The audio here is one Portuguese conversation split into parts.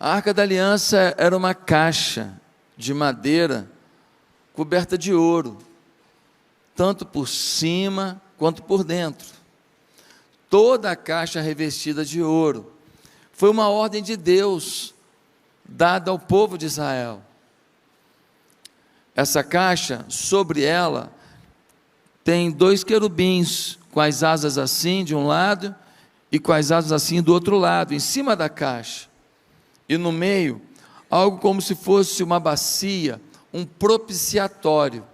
A Arca da Aliança era uma caixa de madeira coberta de ouro, tanto por cima quanto por dentro. Toda a caixa revestida de ouro. Foi uma ordem de Deus dada ao povo de Israel. Essa caixa, sobre ela, tem 2 querubins, com as asas assim de um lado e com as asas assim do outro lado, em cima da caixa. E no meio, algo como se fosse uma bacia, um propiciatório,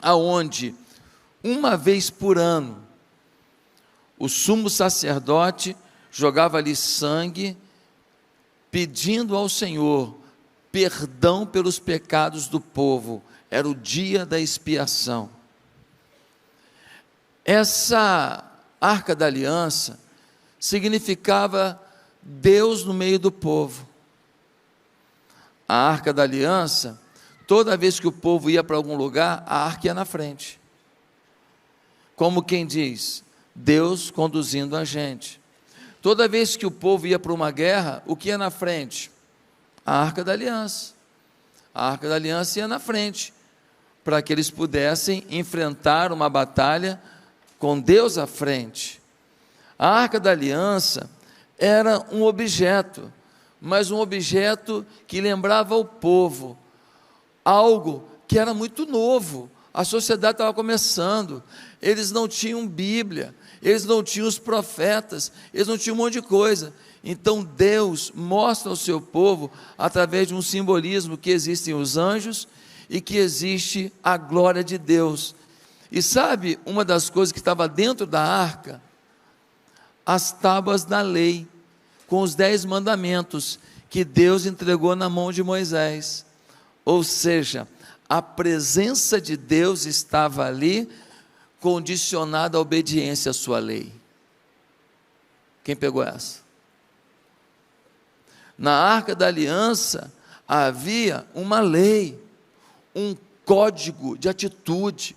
aonde, uma vez por ano, o sumo sacerdote jogava ali sangue, pedindo ao Senhor perdão pelos pecados do povo. Era o dia da expiação. Essa Arca da Aliança significava Deus no meio do povo. A Arca da Aliança, toda vez que o povo ia para algum lugar, a arca ia na frente. Como quem diz, Deus conduzindo a gente. Toda vez que o povo ia para uma guerra, o que ia na frente? A Arca da Aliança. A Arca da Aliança ia na frente, para que eles pudessem enfrentar uma batalha com Deus à frente. A Arca da Aliança era um objeto, mas um objeto que lembrava ao povo algo que era muito novo. A sociedade estava começando, eles não tinham Bíblia, eles não tinham os profetas, eles não tinham um monte de coisa. Então Deus mostra ao seu povo, através de um simbolismo, que existem os anjos e que existe a glória de Deus. E sabe uma das coisas que estava dentro da arca? As tábuas da lei, com os 10 mandamentos, que Deus entregou na mão de Moisés. Ou seja, a presença de Deus estava ali, condicionada à obediência à sua lei. Quem pegou essa? Na Arca da Aliança havia uma lei, um código de atitude,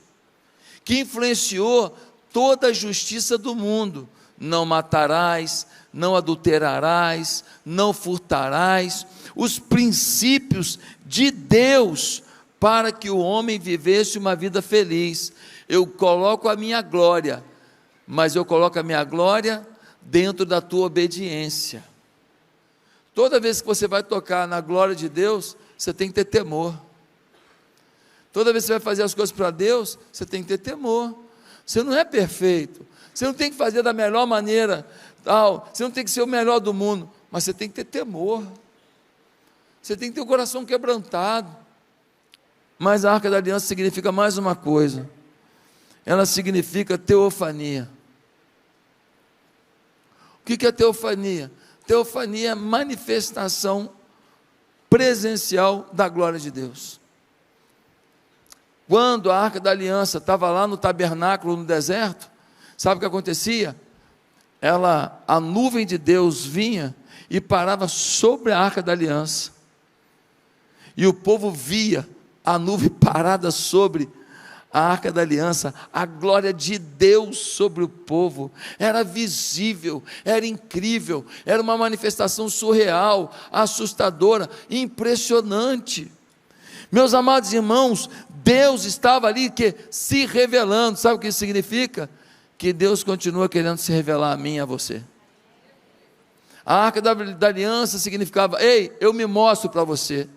que influenciou toda a justiça do mundo. Não matarás, não adulterarás, não furtarás, os princípios de Deus para que o homem vivesse uma vida feliz. Eu coloco a minha glória, mas eu coloco a minha glória dentro da tua obediência. Toda vez que você vai tocar na glória de Deus, você tem que ter temor. Toda vez que você vai fazer as coisas para Deus, você tem que ter temor. Você não é perfeito, você não tem que fazer da melhor maneira, tal. Você não tem que ser o melhor do mundo, mas você tem que ter temor. Você tem que ter o coração quebrantado. Mas a Arca da Aliança significa mais uma coisa. Ela significa teofania. O que é teofania? Teofania é manifestação presencial da glória de Deus. Quando a Arca da Aliança estava lá no tabernáculo, no deserto, sabe o que acontecia? A nuvem de Deus vinha e parava sobre a Arca da Aliança, e o povo via a nuvem parada sobre a Arca da Aliança, a glória de Deus sobre o povo, era visível, era incrível, era uma manifestação surreal, assustadora, impressionante. Meus amados irmãos, Deus estava ali se revelando. Sabe o que isso significa? Que Deus continua querendo se revelar a mim e a você. A Arca da Aliança significava: ei, eu me mostro para você.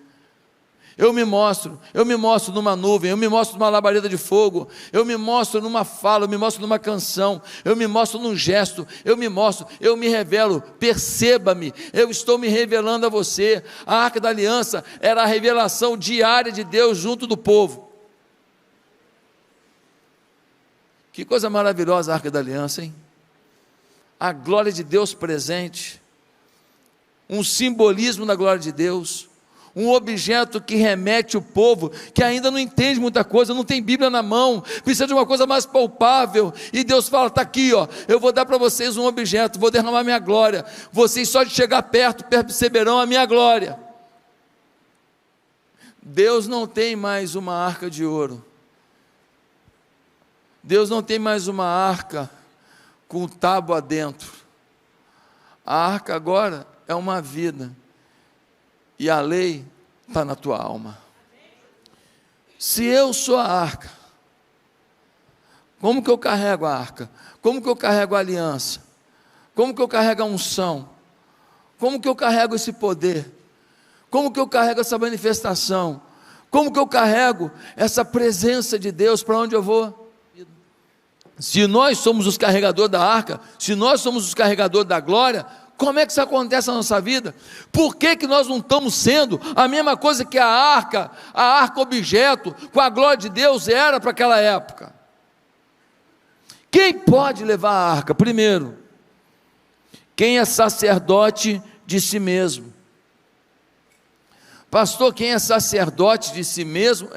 Eu me mostro numa nuvem, eu me mostro numa labareda de fogo, eu me mostro numa fala, eu me mostro numa canção, eu me mostro num gesto, eu me revelo, perceba-me, eu estou me revelando a você. A Arca da Aliança era a revelação diária de Deus junto do povo. Que coisa maravilhosa a Arca da Aliança, hein? A glória de Deus presente, um simbolismo da glória de Deus, um objeto que remete o povo, que ainda não entende muita coisa, não tem Bíblia na mão, precisa de uma coisa mais palpável, e Deus fala: está aqui, ó, eu vou dar para vocês um objeto, vou derramar minha glória, vocês só de chegar perto, perceberão a minha glória. Deus não tem mais uma arca de ouro, Deus não tem mais uma arca com tábua dentro, a arca agora é uma vida, e a lei está na tua alma. Se eu sou a arca, como que eu carrego a arca? Como que eu carrego a aliança? Como que eu carrego a unção? Como que eu carrego esse poder? Como que eu carrego essa manifestação? Como que eu carrego essa presença de Deus para onde eu vou? Se nós somos os carregadores da arca, se nós somos os carregadores da glória, como é que isso acontece na nossa vida? Por que que nós não estamos sendo a mesma coisa que a arca objeto, com a glória de Deus era para aquela época? Quem pode levar a arca? Primeiro, quem é sacerdote de si mesmo. Pastor, quem é sacerdote de si mesmo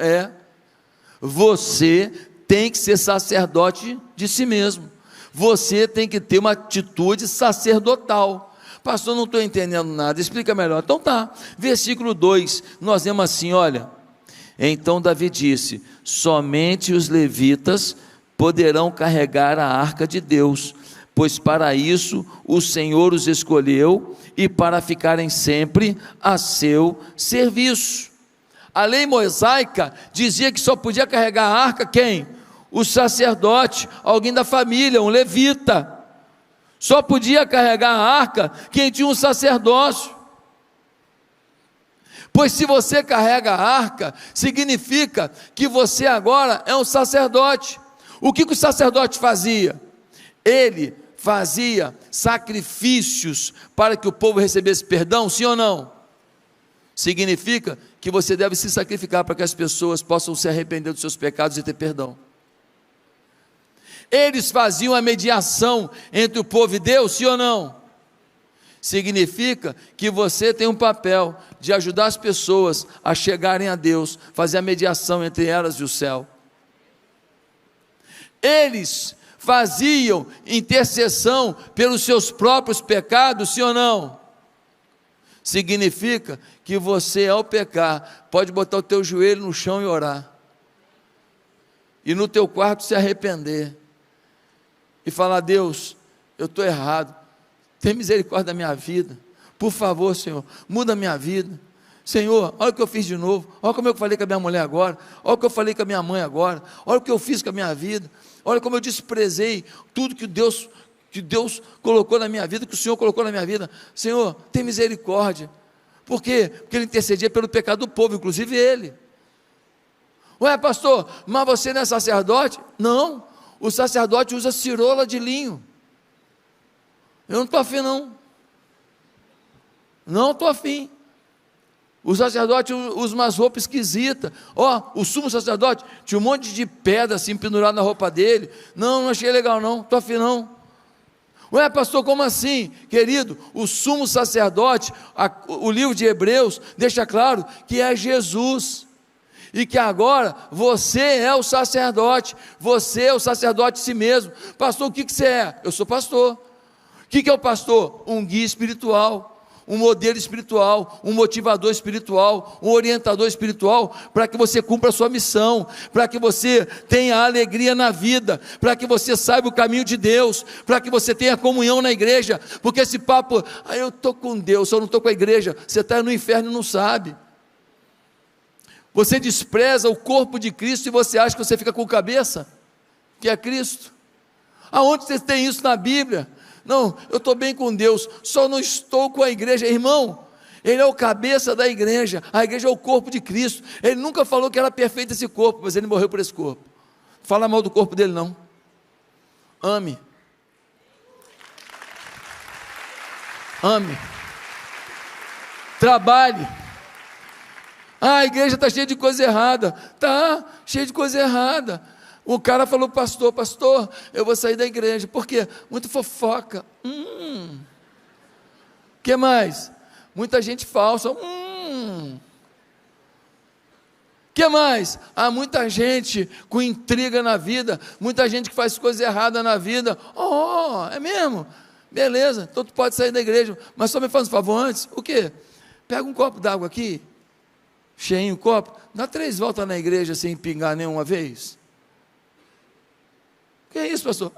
você tem que ser sacerdote de si mesmo. Você tem que ter uma atitude sacerdotal. Pastor, não estou entendendo nada, explica melhor. Então tá, versículo 2, nós lemos assim, olha, então Davi disse, somente os levitas poderão carregar a arca de Deus, pois para isso o Senhor os escolheu e para ficarem sempre a seu serviço. A lei mosaica dizia que só podia carregar a arca quem? O sacerdote, alguém da família, um levita. Só podia carregar a arca quem tinha um sacerdócio. Pois se você carrega a arca, significa que você agora é um sacerdote. O que o sacerdote fazia? Ele fazia sacrifícios para que o povo recebesse perdão, sim ou não? Significa que você deve se sacrificar para que as pessoas possam se arrepender dos seus pecados e ter perdão. Eles faziam a mediação entre o povo e Deus, sim ou não? Significa que você tem um papel de ajudar as pessoas a chegarem a Deus, fazer a mediação entre elas e o céu. Eles faziam intercessão pelos seus próprios pecados, sim ou não? Significa que você, ao pecar, pode botar o teu joelho no chão e orar, e no teu quarto se arrepender, e falar, Deus, eu estou errado, tem misericórdia da minha vida, por favor Senhor, muda a minha vida, Senhor, olha o que eu fiz de novo, olha como eu falei com a minha mulher agora, olha o que eu falei com a minha mãe agora, olha o que eu fiz com a minha vida, olha como eu desprezei tudo que Deus colocou na minha vida, que o Senhor colocou na minha vida. Senhor, tem misericórdia. Por quê? Porque Ele intercedia pelo pecado do povo, inclusive ele. Ué, pastor, mas você não é sacerdote? Não, o sacerdote usa cirola de linho. Eu não estou afim não. Não estou afim. O sacerdote usa umas roupas esquisitas. O sumo sacerdote tinha um monte de pedra assim pendurada na roupa dele. Não achei legal não, estou afim não. Ué, pastor, como assim? Querido, o sumo sacerdote, o livro de Hebreus deixa claro que é Jesus, e que agora você é o sacerdote de si mesmo. Pastor, o que você é? Eu sou pastor. O que é o pastor? Um guia espiritual, um modelo espiritual, um motivador espiritual, um orientador espiritual, para que você cumpra a sua missão, para que você tenha alegria na vida, para que você saiba o caminho de Deus, para que você tenha comunhão na igreja, porque esse papo, eu estou com Deus, eu não estou com a igreja, você está no inferno e não sabe. Você despreza o corpo de Cristo e você acha que você fica com cabeça, que é Cristo. Aonde você tem isso na Bíblia? Não, eu estou bem com Deus, só não estou com a igreja. Irmão, Ele é o cabeça da igreja, a igreja é o corpo de Cristo. Ele nunca falou que era perfeito esse corpo, mas Ele morreu por esse corpo. Fala mal do corpo dele não. Ame. Trabalhe. A igreja está cheia de coisa errada. Está cheia de coisa errada. O cara falou, pastor, eu vou sair da igreja. Por quê? Muita fofoca. Que mais? Muita gente falsa. Que mais? Há muita gente com intriga na vida, muita gente que faz coisa errada na vida. É mesmo? Beleza, então tu pode sair da igreja, mas só me faz um favor antes. O quê? Pega um copo d'água aqui, cheinho o copo, dá 3 voltas na igreja sem pingar nenhuma vez. Que é isso, pastor?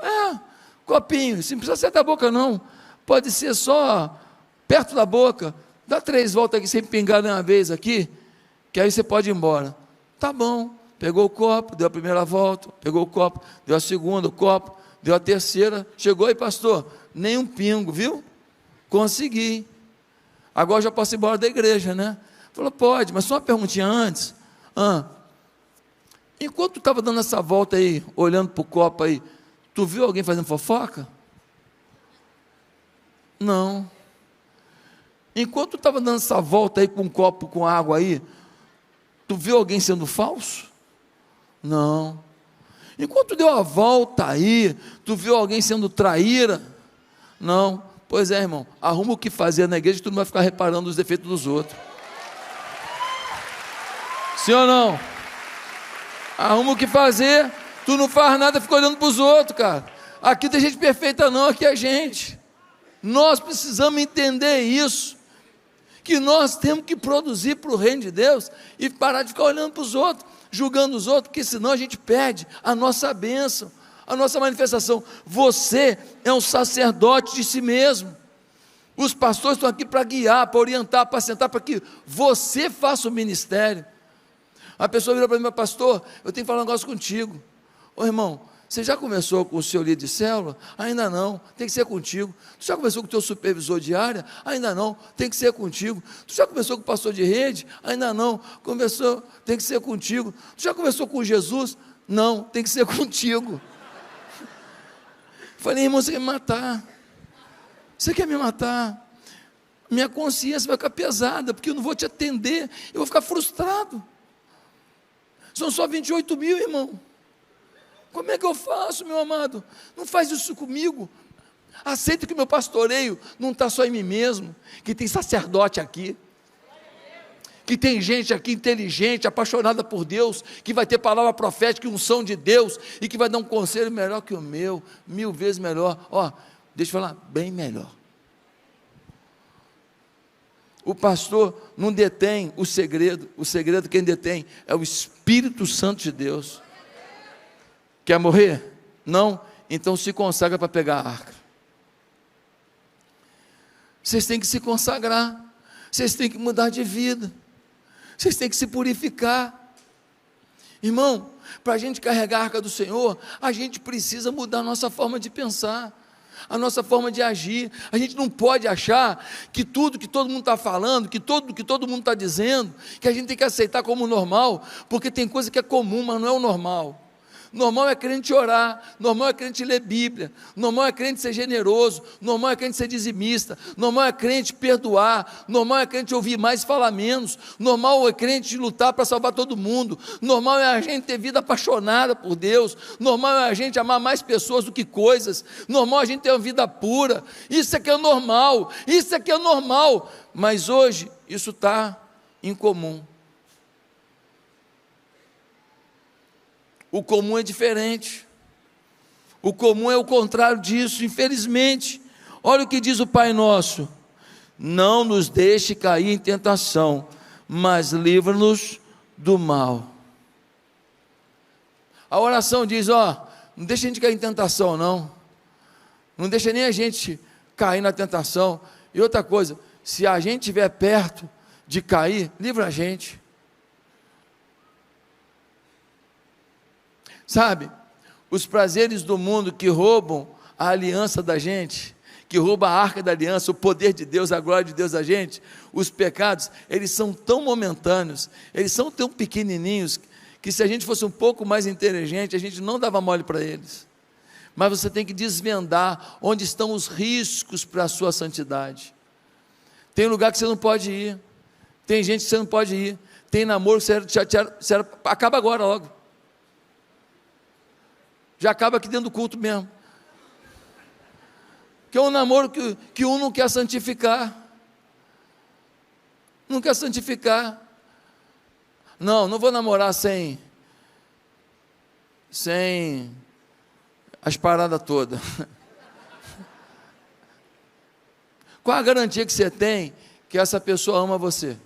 Copinho, isso não precisa ser da boca não, pode ser só perto da boca, Dá 3 voltas aqui, sem pingar uma vez aqui, que aí você pode ir embora. Tá bom. Pegou o copo, deu a primeira volta, pegou o copo, deu a segunda, o copo, deu a terceira, chegou aí, pastor, nem um pingo, viu? Consegui. Agora já posso ir embora da igreja, né? Falou, pode, mas só uma perguntinha antes. Enquanto tu estava dando essa volta aí, olhando para o copo aí, tu viu alguém fazendo fofoca? Não. Enquanto tu estava dando essa volta aí com um copo com água aí, tu viu alguém sendo falso? Não. Enquanto tu deu a volta aí, tu viu alguém sendo traíra? Não. Pois é, irmão, arruma o que fazer na igreja, tu não vai ficar reparando os defeitos dos outros. Sim ou não? Arruma o que fazer, tu não faz nada, fica olhando para os outros, cara. Aqui tem gente perfeita não, aqui é gente. Nós precisamos entender isso, que nós temos que produzir para o reino de Deus e parar de ficar olhando para os outros, julgando os outros, porque senão a gente perde a nossa bênção, a nossa manifestação. Você é um sacerdote de si mesmo. Os pastores estão aqui para guiar, para orientar, para sentar, para que você faça o ministério. A pessoa vira para mim, pastor, eu tenho que falar um negócio contigo. Ô irmão, você já conversou com o seu líder de célula? Ainda não, tem que ser contigo. Tu já conversou com o teu supervisor de área? Ainda não, tem que ser contigo. Tu já conversou com o pastor de rede? Ainda não, conversou, tem que ser contigo. Tu já conversou com Jesus? Não, tem que ser contigo. Falei, irmão, você quer me matar? Você quer me matar? Minha consciência vai ficar pesada, porque eu não vou te atender, eu vou ficar frustrado. São só 28 mil, irmão. Como é que eu faço, meu amado? Não faz isso comigo. Aceita que o meu pastoreio não está só em mim mesmo, que tem sacerdote aqui, que tem gente aqui inteligente, apaixonada por Deus, que vai ter palavra profética e unção de Deus, e que vai dar um conselho melhor que o meu, 1000 vezes melhor. Deixa eu falar, bem melhor. O pastor não detém o segredo quem detém é o Espírito Santo de Deus. Quer morrer? Não? Então se consagra para pegar a arca. Vocês têm que se consagrar, vocês têm que mudar de vida, vocês têm que se purificar. Irmão, para a gente carregar a arca do Senhor, a gente precisa mudar a nossa forma de pensar, a nossa forma de agir. A gente não pode achar que tudo que todo mundo está falando, que todo mundo está dizendo, que a gente tem que aceitar como normal, porque tem coisa que é comum, mas não é o normal. Normal é crente orar, normal é crente ler Bíblia, normal é crente ser generoso, normal é crente ser dizimista, normal é crente perdoar, normal é crente ouvir mais e falar menos, normal é crente lutar para salvar todo mundo, normal é a gente ter vida apaixonada por Deus, normal é a gente amar mais pessoas do que coisas, normal é a gente ter uma vida pura. Isso é que é normal, isso é que é normal, mas hoje isso está incomum. O comum é diferente, o comum é o contrário disso, infelizmente. Olha o que diz o Pai Nosso: não nos deixe cair em tentação, mas livra-nos do mal. A oração diz, não deixa a gente cair em tentação não deixa nem a gente cair na tentação. E outra coisa, se a gente estiver perto de cair, livra a gente. Sabe, os prazeres do mundo que roubam a aliança da gente, que roubam a arca da aliança, o poder de Deus, a glória de Deus da gente, os pecados, eles são tão momentâneos, eles são tão pequenininhos, que se a gente fosse um pouco mais inteligente, a gente não dava mole para eles. Mas você tem que desvendar onde estão os riscos para a sua santidade. Tem lugar que você não pode ir, tem gente que você não pode ir, tem namoro que você acaba agora logo. Já acaba aqui dentro do culto mesmo. Que é um namoro que um não quer santificar. Não quer santificar. Não vou namorar sem as paradas todas. Qual a garantia que você tem que essa pessoa ama você?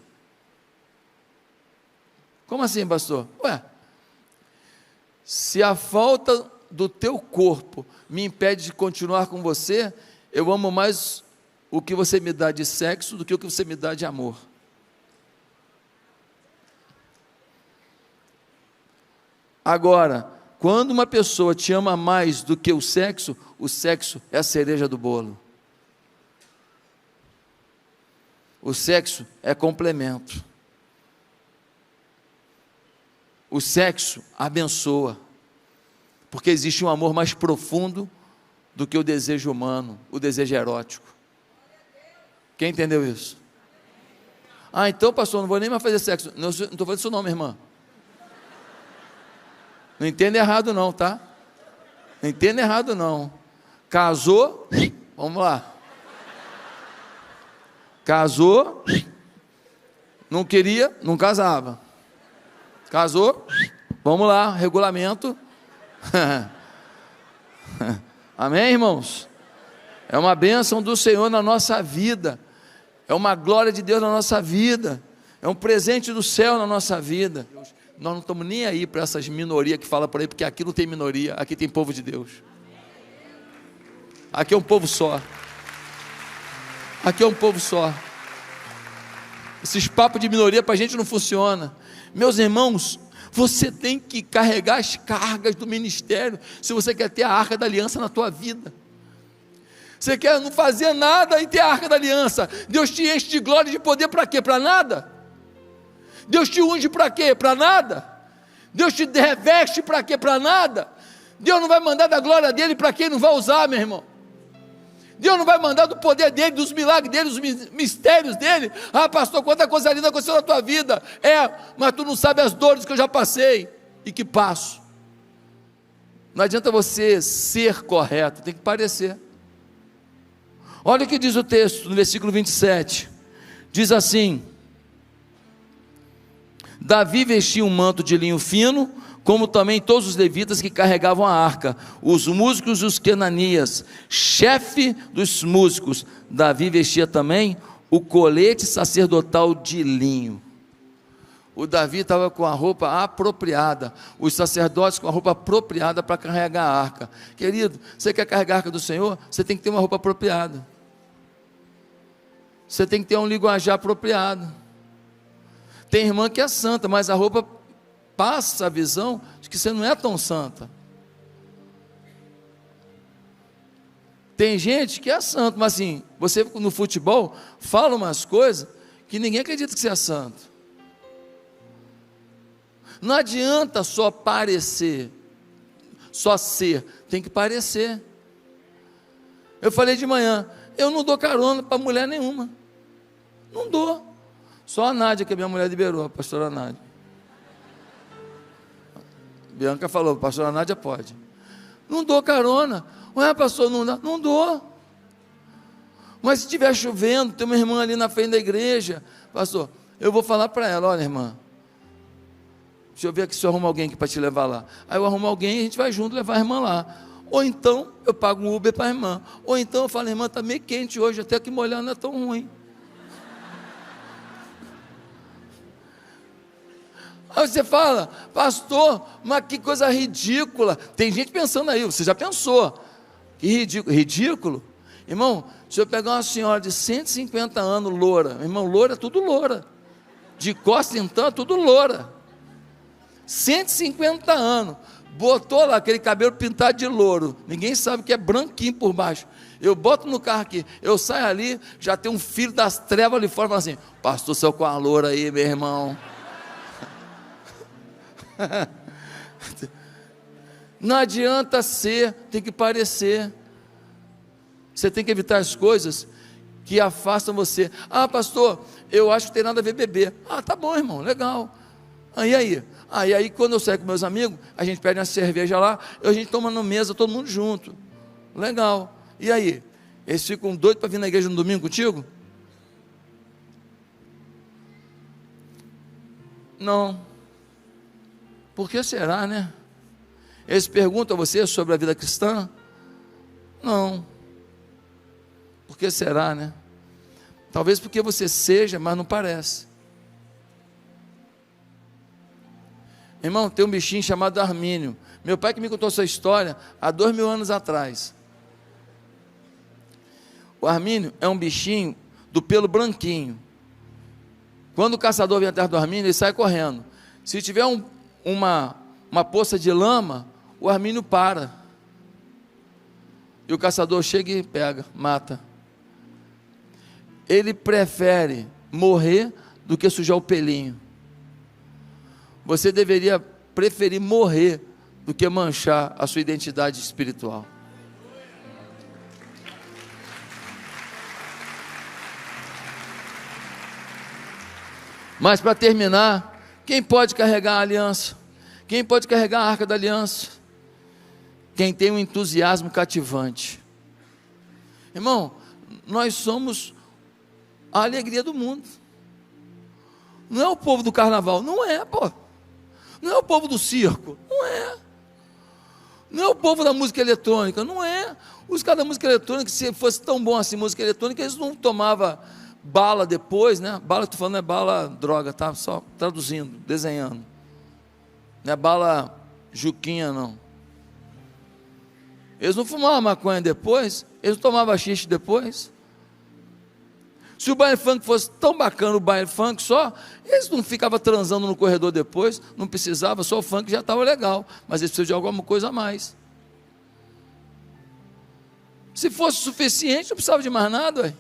Como assim, pastor? Se a falta do teu corpo me impede de continuar com você, eu amo mais o que você me dá de sexo do que o que você me dá de amor. Agora, quando uma pessoa te ama mais do que o sexo é a cereja do bolo. O sexo é complemento. O sexo abençoa, porque existe um amor mais profundo do que o desejo humano, o desejo erótico. Quem entendeu isso? Ah, então pastor, não vou nem mais fazer sexo. Não estou falando isso não, minha irmã. Não entenda errado não, tá? Não entenda errado não. Casou, vamos lá. Casou, não queria, não casava. Casou, vamos lá, regulamento. Amém, irmãos? É uma bênção do Senhor na nossa vida, é uma glória de Deus na nossa vida, é um presente do céu na nossa vida. Nós não estamos nem aí para essas minorias que falam por aí, porque aqui não tem minoria, aqui tem povo de Deus. Aqui é um povo só. Aqui é um povo só. Esses papos de minoria para a gente não funciona. Meus irmãos, você tem que carregar as cargas do ministério, se você quer ter a arca da aliança na tua vida. Você quer não fazer nada e ter a arca da aliança. Deus te enche de glória e de poder para quê? Para nada. Deus te unge para quê? Para nada. Deus te reveste para quê? Para nada. Deus não vai mandar da glória dele para quem não vai usar, meu irmão. Deus não vai mandar do poder dele, dos milagres dele, dos mistérios dele. Ah, pastor, quanta coisa linda aconteceu na tua vida. Mas tu não sabe as dores que eu já passei e que passo. Não adianta você ser correto, tem que parecer. Olha o que diz o texto, no versículo 27. Diz assim: Davi vestia um manto de linho fino, como também todos os levitas que carregavam a arca, os músicos e os quenanias, chefe dos músicos. Davi vestia também o colete sacerdotal de linho. O Davi estava com a roupa apropriada, os sacerdotes com a roupa apropriada para carregar a arca. Querido, você quer carregar a arca do Senhor? Você tem que ter uma roupa apropriada. Você tem que ter um linguajar apropriado. Tem irmã que é santa, mas a roupa passa a visão de que você não é tão santa. Tem gente que é santo, mas assim, você no futebol fala umas coisas que ninguém acredita que você é santo. Não adianta só parecer, só ser, tem que parecer. Eu falei de manhã, eu não dou carona para mulher nenhuma, não dou. Só a Nádia, que a minha mulher liberou, a pastora Nádia. Bianca falou, pastora Nádia pode. Não dou carona. Ué, pastor, não dá? Não dou. Mas se estiver chovendo, tem uma irmã ali na frente da igreja, pastor, eu vou falar para ela, olha irmã, deixa eu ver aqui se eu arrumo alguém aqui para te levar lá. Aí eu arrumo alguém e a gente vai junto levar a irmã lá. Ou então eu pago um Uber para a irmã. Ou então eu falo, irmã, está meio quente hoje, até que molhar não é tão ruim. Aí você fala, pastor, mas que coisa ridícula. Tem gente pensando aí, você já pensou? Que ridículo. Ridículo? Irmão, se eu pegar uma senhora de 150 anos, loura, irmão, loura é tudo loura. De costa então, é tudo loura. 150 anos, botou lá aquele cabelo pintado de louro, ninguém sabe que é branquinho por baixo. Eu boto no carro aqui, eu saio ali, já tem um filho das trevas ali fora, fala assim, pastor, seu com a loura aí, meu irmão. Não adianta ser, tem que parecer. Você tem que evitar as coisas que afastam você. Ah, pastor, eu acho que tem nada a ver beber. Ah, tá bom, irmão, legal. Aí quando eu saio com meus amigos, a gente pede uma cerveja lá, a gente toma na mesa, todo mundo junto. Legal. E aí? Eles ficam doidos para vir na igreja no domingo contigo? Não. Por que será, né? Eles perguntam a você sobre a vida cristã? Não. Por que será, né? Talvez porque você seja, mas não parece. Irmão, tem um bichinho chamado Armínio. Meu pai que me contou essa história há 2000 anos atrás. O armínio é um bichinho do pelo branquinho. Quando o caçador vem atrás do armínio, ele sai correndo. Se tiver uma poça de lama, o armínio para. E o caçador chega e pega, mata. Ele prefere morrer do que sujar o pelinho. Você deveria preferir morrer do que manchar a sua identidade espiritual. Mas para terminar, quem pode carregar a aliança? Quem pode carregar a arca da aliança? Quem tem um entusiasmo cativante. Irmão, nós somos a alegria do mundo. Não é o povo do carnaval, não é, pô. Não é o povo do circo, não é. Não é o povo da música eletrônica, não é. Os caras da música eletrônica, se fosse tão bom assim música eletrônica, eles não tomavam bala depois, né? Bala que estou falando é bala droga, tá? Só traduzindo, desenhando. Não é bala juquinha, não. Eles não fumavam maconha depois, eles não tomavam xixi depois. Se o baile funk fosse tão bacana, o baile funk só, eles não ficavam transando no corredor depois, não precisava, só o funk já estava legal, mas eles precisavam de alguma coisa a mais. Se fosse suficiente, não precisava de mais nada, ué.